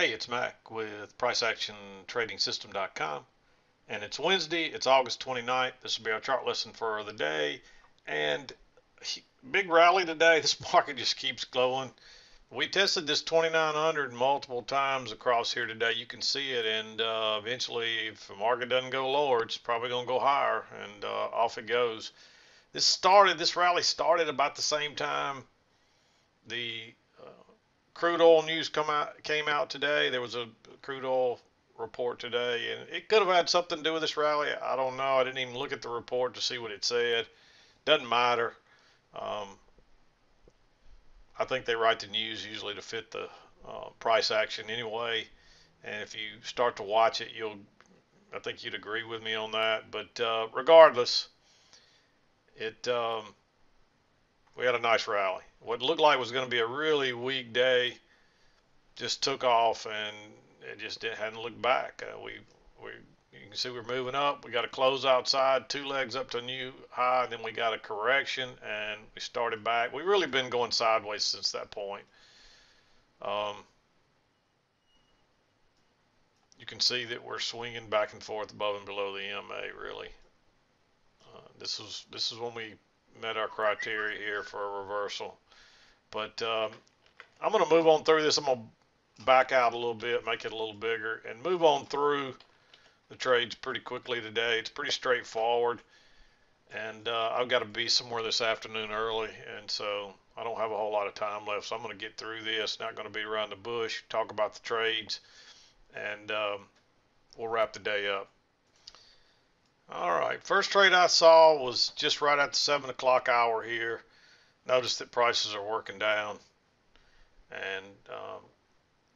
Hey, it's Mac with PriceActionTradingSystem.com, and it's Wednesday. It's August 29th. This will be our chart lesson for the day, and big rally today. This market just keeps glowing. We tested this 2900 multiple times across here today. You can see it, and eventually, if the market doesn't go lower, it's probably going to go higher, and off it goes. This rally started about the same time the crude oil news came out today. There was a crude oil report today, and it could have had something to do with this rally. I don't know. I didn't even look at the report to see what it said. Doesn't matter. Um, I think they write the news usually to fit the price action anyway. And if you start to watch it, I think you'd agree with me on that. But regardless, it we had a nice rally. What looked like was going to be a really weak day just took off, and it just hadn't looked back. You can see we're moving up. We got a close outside, two legs up to a new high, and then we got a correction, and we started back. We've really been going sideways since that point. Um, you can see that we're swinging back and forth above and below the EMA. Really, this is when we met our criteria here for a reversal. But I'm going to move on through this. I'm going to back out a little bit, make it a little bigger, and move on through the trades pretty quickly today. It's pretty straightforward, and I've got to be somewhere this afternoon early, and so I don't have a whole lot of time left, so I'm going to get through this. Not going to be around the bush, talk about the trades, and we'll wrap the day up. All right, first trade I saw was just right at the 7 o'clock hour here. Notice that prices are working down, and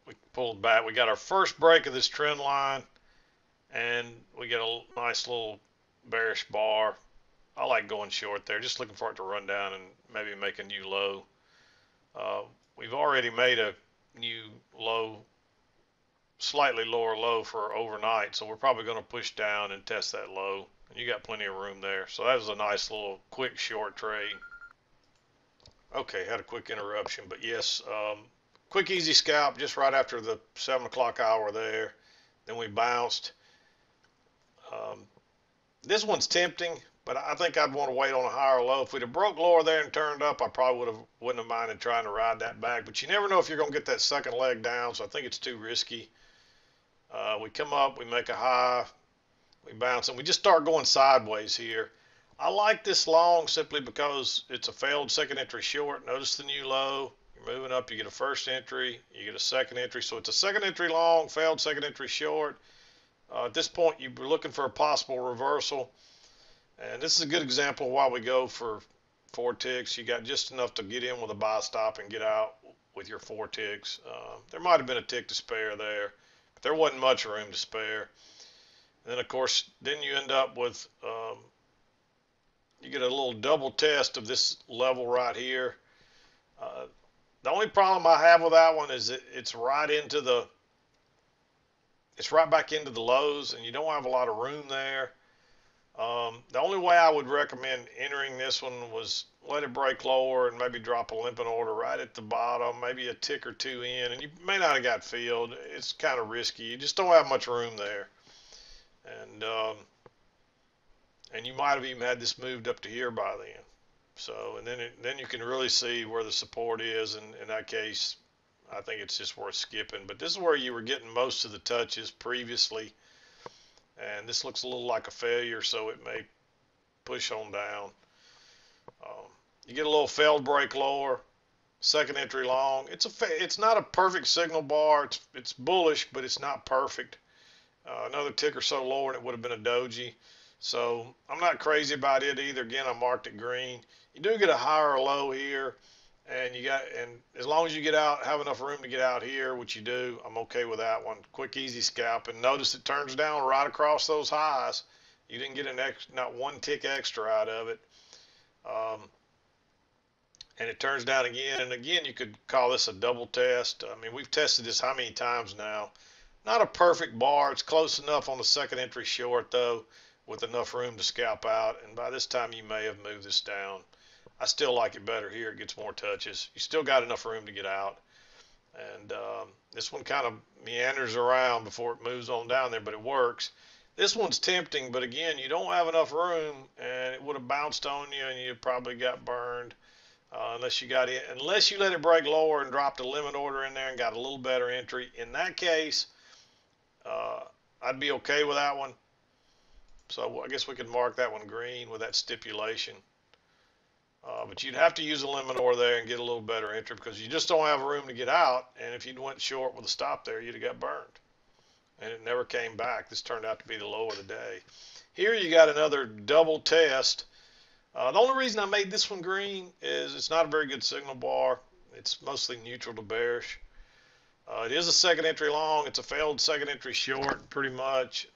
we pulled back. We got our first break of this trend line, and we get a nice little bearish bar. I like going short there, just looking for it to run down and maybe make a new low. We've already made a new low, slightly lower low for overnight, so we're probably going to push down and test that low. And you got plenty of room there. So that was a nice little quick short trade. Okay, had a quick interruption, but yes, quick easy scalp just right after the 7 o'clock hour there. Then we bounced. This one's tempting, but I think I'd want to wait on a higher low. If we'd have broke lower there and turned up, I probably wouldn't have minded trying to ride that back. But you never know if you're going to get that second leg down, so I think it's too risky. We come up, we make a high, we bounce, and we just start going sideways here. I like this long simply because it's a failed second entry short. Notice the new low. You're moving up, you get a first entry, you get a second entry. So it's a second entry long, failed second entry short. At this point, you're looking for a possible reversal. And this is a good example of why we go for 4 ticks. You got just enough to get in with a buy stop and get out with your 4 ticks. There might have been a tick to spare there, but there wasn't much room to spare. And then, of course, then you end up with you get a little double test of this level right here. The only problem I have with that one is it's right back into the lows, and you don't have a lot of room there. The only way I would recommend entering this one was let it break lower and maybe drop a limping order right at the bottom, maybe a tick or two in, and you may not have got filled. It's kind of risky. You just don't have much room there. And you might have even had this moved up to here by then. So, and then you can really see where the support is, and in that case, I think it's just worth skipping. But this is where you were getting most of the touches previously, and this looks a little like a failure, so it may push on down. You get a little failed break lower, second entry long. It's not a perfect signal bar. It's bullish, but it's not perfect. Another tick or so lower, and it would have been a doji. So I'm not crazy about it either. Again, I marked it green. You do get a higher low here, and as long as you get out, have enough room to get out here, which you do, I'm okay with that one. Quick, easy scalp, and notice it turns down right across those highs. You didn't get not one tick extra out of it. And it turns down again, and again, you could call this a double test. I mean, we've tested this how many times now? Not a perfect bar. It's close enough on the second entry short, though, with enough room to scalp out, and by this time you may have moved this down. I still like it better here. It gets more touches. You still got enough room to get out. And this one kind of meanders around before it moves on down there, but it works. This one's tempting, but again, you don't have enough room, and it would have bounced on you, and you probably got burned unless you got it, unless you let it break lower and dropped a limit order in there and got a little better entry. In that case, uh, I'd be okay with that one. So I guess we could mark that one green with that stipulation. But you'd have to use a limit order there and get a little better entry because you just don't have room to get out. And if you'd went short with a stop there, you'd have got burned. And it never came back. This turned out to be the low of the day. Here you got another double test. The only reason I made this one green is it's not a very good signal bar. It's mostly neutral to bearish. It is a second entry long. It's a failed second entry short, pretty much.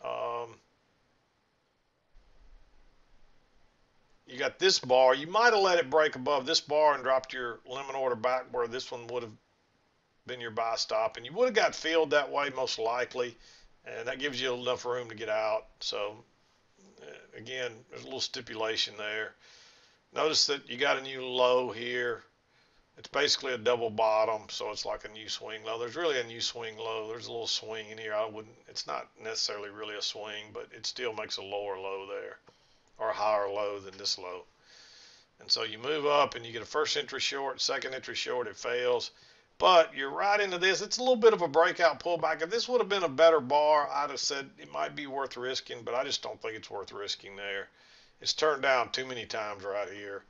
You got this bar. You might have let it break above this bar and dropped your limit order back where this one would have been your buy stop, and you would have got filled that way most likely, and that gives you enough room to get out. So again, there's a little stipulation there. Notice that you got a new low here. It's basically a double bottom, so it's like a new swing low. There's really a new swing low. There's a little swing in here. It's not necessarily really a swing, but it still makes a lower low there, or a higher low than this low. And so you move up and you get a first entry short, second entry short, it fails. But you're right into this. It's a little bit of a breakout pullback. If this would have been a better bar, I'd have said it might be worth risking, but I just don't think it's worth risking there. It's turned down too many times right here.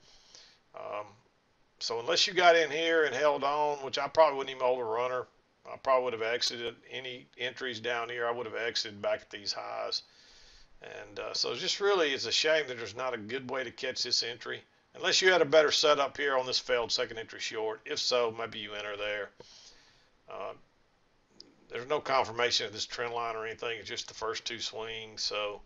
So unless you got in here and held on, which I probably wouldn't even hold a runner, I probably would have exited any entries down here. I would have exited back at these highs. And so it's a shame that there's not a good way to catch this entry. Unless you had a better setup here on this failed second entry short. If so, maybe you enter there. There's no confirmation of this trend line or anything. It's just the first two swings. So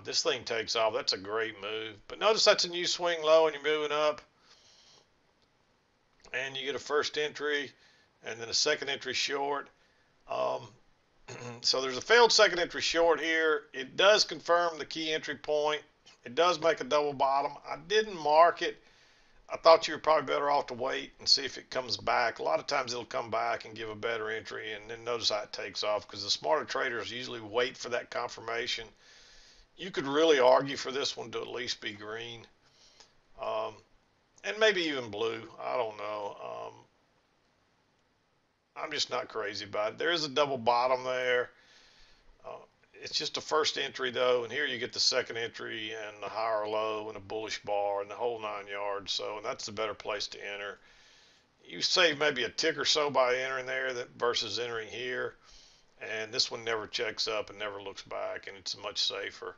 this thing takes off. That's a great move. But notice that's a new swing low and you're moving up. And you get a first entry and then a second entry short. So there's a failed second entry short here. It does confirm the key entry point. It does make a double bottom. I didn't mark it. I thought you were probably better off to wait and see if it comes back. A lot of times it'll come back and give a better entry, and then notice how it takes off because the smarter traders usually wait for that confirmation. You could really argue for this one to at least be green, and maybe even blue. I don't know. I'm just not crazy about it. There is a double bottom there. It's just a first entry though, and here you get the second entry and the higher low and a bullish bar and the whole 9 yards. So, and that's the better place to enter. You save maybe a tick or so by entering there versus entering here, and this one never checks up and never looks back, and it's much safer.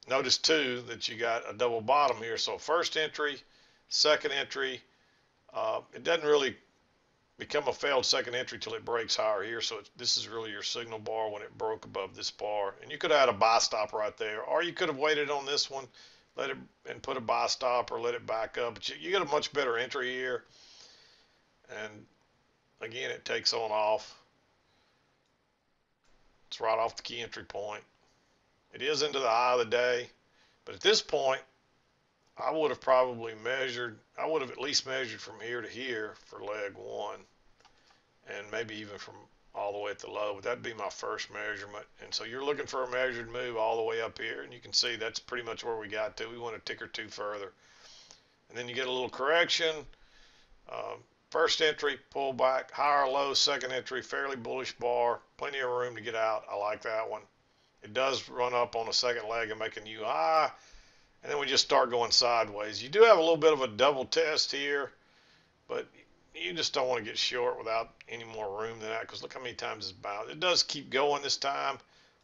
Notice too that you got a double bottom here. So first entry, second entry. It doesn't really become a failed second entry till it breaks higher here. So this is really your signal bar when it broke above this bar. And you could have had a buy stop right there, or you could have waited on this one, let it and put a buy stop or let it back up. But you get a much better entry here. And again, it takes on off. It's right off the key entry point. It is into the eye of the day. But at this point, I would have probably measured, I would have at least measured from here to here for leg one, and maybe even from all the way at the low, but that'd be my first measurement. And so you're looking for a measured move all the way up here, and you can see that's pretty much where we got to. We went a tick or two further. And then you get a little correction, first entry, pull back, higher low, second entry, fairly bullish bar, plenty of room to get out. I like that one. It does run up on a second leg and make a new high. And then we just start going sideways. You do have a little bit of a double test here, but you just don't want to get short without any more room than that, because look how many times it's bounced. It does keep going this time,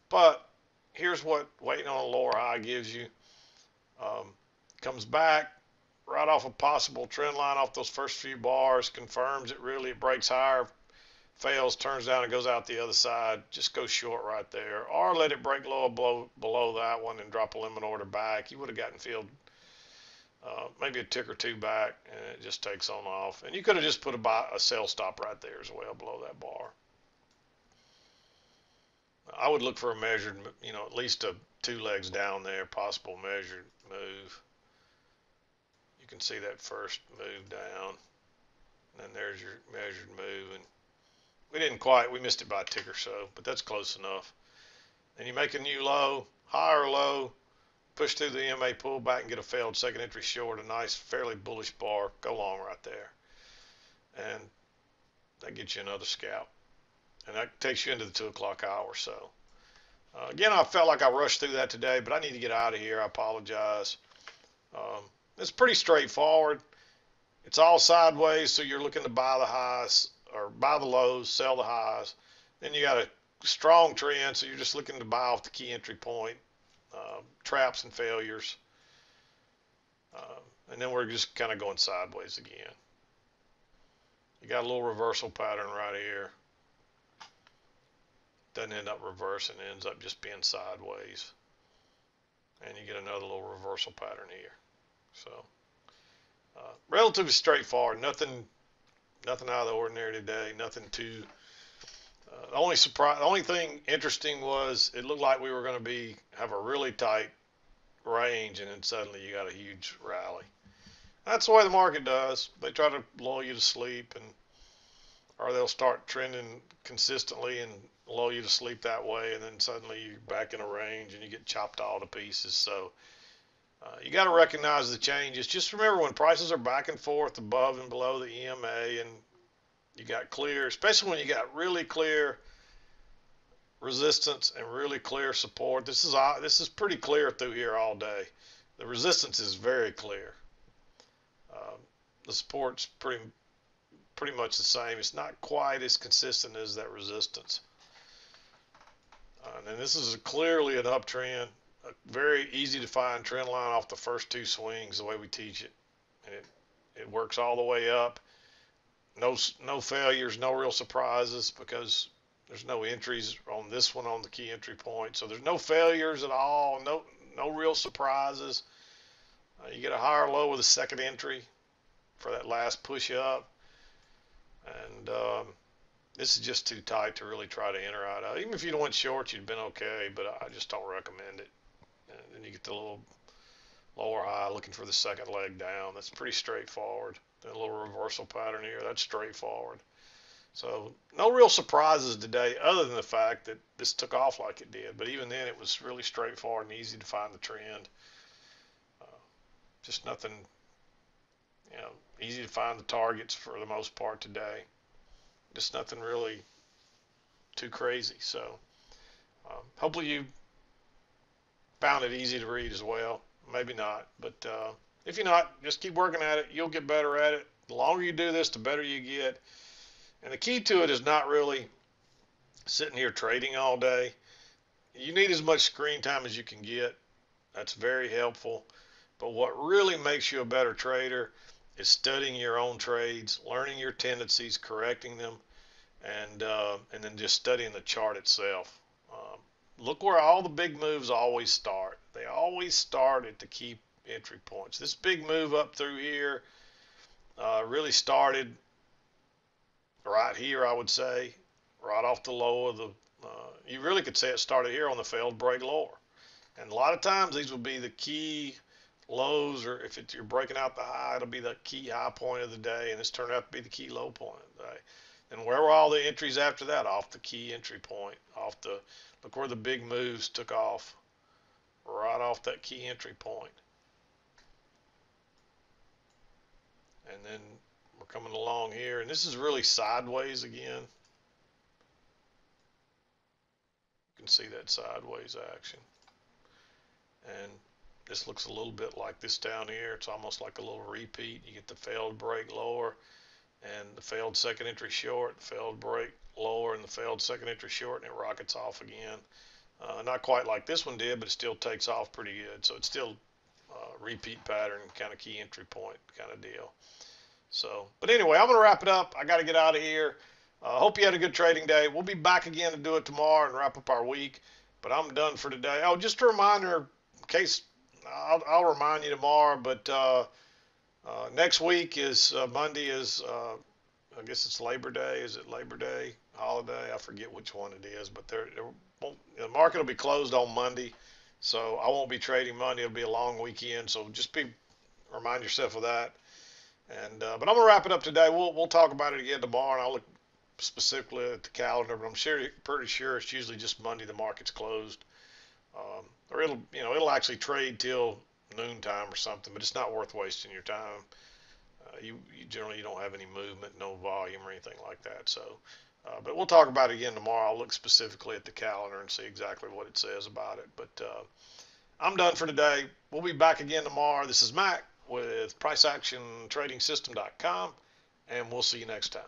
but here's what waiting on a lower high gives you. Comes back right off a possible trend line off those first few bars, confirms it breaks higher, fails, turns down and goes out the other side. Just go short right there, or let it break low below that one and drop a limit order back. You would have gotten filled maybe a tick or two back, and it just takes on off. And you could have just put a sell stop right there as well below that bar. I would look for a measured, at least a 2 legs down there, possible measured move. You can see that first move down. And then there's your measured move. And we missed it by a tick or so, but that's close enough. Then you make a new low, higher low, push through the MA pullback and get a failed second entry short, a nice, fairly bullish bar. Go long right there. And that gets you another scalp. And that takes you into the 2 o'clock hour. So, again, I felt like I rushed through that today, but I need to get out of here. I apologize. It's pretty straightforward. It's all sideways, so you're looking to buy the highs or buy the lows, sell the highs. Then you got a strong trend, so you're just looking to buy off the key entry point, traps and failures. And then we're just kind of going sideways again. You got a little reversal pattern right here. Doesn't end up reversing, it ends up just being sideways. And you get another little reversal pattern here. So, relatively straightforward. Nothing out of the ordinary today. Nothing too. The only thing interesting was it looked like we were going to have a really tight range, and then suddenly you got a huge rally. That's the way the market does. They try to lull you to sleep, or they'll start trending consistently and lull you to sleep that way, and then suddenly you're back in a range and you get chopped all to pieces. So you got to recognize the changes. Just remember, when prices are back and forth above and below the EMA, and you got clear, especially when you got really clear resistance and really clear support. This is pretty clear through here all day. The resistance is very clear. The support's pretty much the same. It's not quite as consistent as that resistance. And this is clearly an uptrend. A very easy to find trend line off the first two swings, the way we teach it, and it works all the way up. No failures, no real surprises, because there's no entries on this one on the key entry point. So there's no failures at all. No real surprises. You get a higher low with a second entry for that last push up, and this is just too tight to really try to enter out of. Even if you went short, you'd been okay, but I just don't recommend it. And then you get the little lower high looking for the second leg down. That's pretty straightforward. Then a little reversal pattern here. That's straightforward. So no real surprises today, other than the fact that this took off like it did. But even then, it was really straightforward and easy to find the trend. Just nothing, easy to find the targets for the most part today. Just nothing really too crazy. So hopefully you found it easy to read as well. Maybe not, but if you're not, just keep working at it. You'll get better at it. The longer you do this, the better you get. And the key to it is not really sitting here trading all day. You need as much screen time as you can get. That's very helpful. But what really makes you a better trader is studying your own trades, learning your tendencies, correcting them, and then just studying the chart itself. Look where all the big moves always start. They always start at the key entry points. This big move up through here really started right here, I would say, right off the low of the, you really could say it started here on the failed break lower. And a lot of times these will be the key lows, or if you're breaking out the high, it'll be the key high point of the day, and this turned out to be the key low point of the day. And where were all the entries after that? Off the key entry point, look where the big moves took off, right off that key entry point. And then we're coming along here, and this is really sideways again. You can see that sideways action. And this looks a little bit like this down here. It's almost like a little repeat. You get the failed break lower and the failed second entry short, the failed break lower and the failed second entry short, and it rockets off again. Not quite like this one did, but it still takes off pretty good. So it's still repeat pattern, kind of key entry point kind of deal. So, but anyway, I'm going to wrap it up. I got to get out of here. Hope you had a good trading day. We'll be back again to do it tomorrow and wrap up our week. But I'm done for today. Oh, just a reminder, in case I'll remind you tomorrow, but next week is Monday is I guess it's Labor Day. Is it Labor Day holiday? I forget which one it is, but the market will be closed on Monday, so I won't be trading Monday. It'll be a long weekend, so just remind yourself of that. And but I'm gonna wrap it up today. We'll talk about it again tomorrow, and I'll look specifically at the calendar. But I'm pretty sure it's usually just Monday the market's closed, or it'll actually trade till noontime or something. But it's not worth wasting your time. You generally you don't have any movement, no volume or anything like that. So, but we'll talk about it again tomorrow. I'll look specifically at the calendar and see exactly what it says about it. But I'm done for today. We'll be back again tomorrow. This is Mac with PriceActionTradingSystem.com, and we'll see you next time.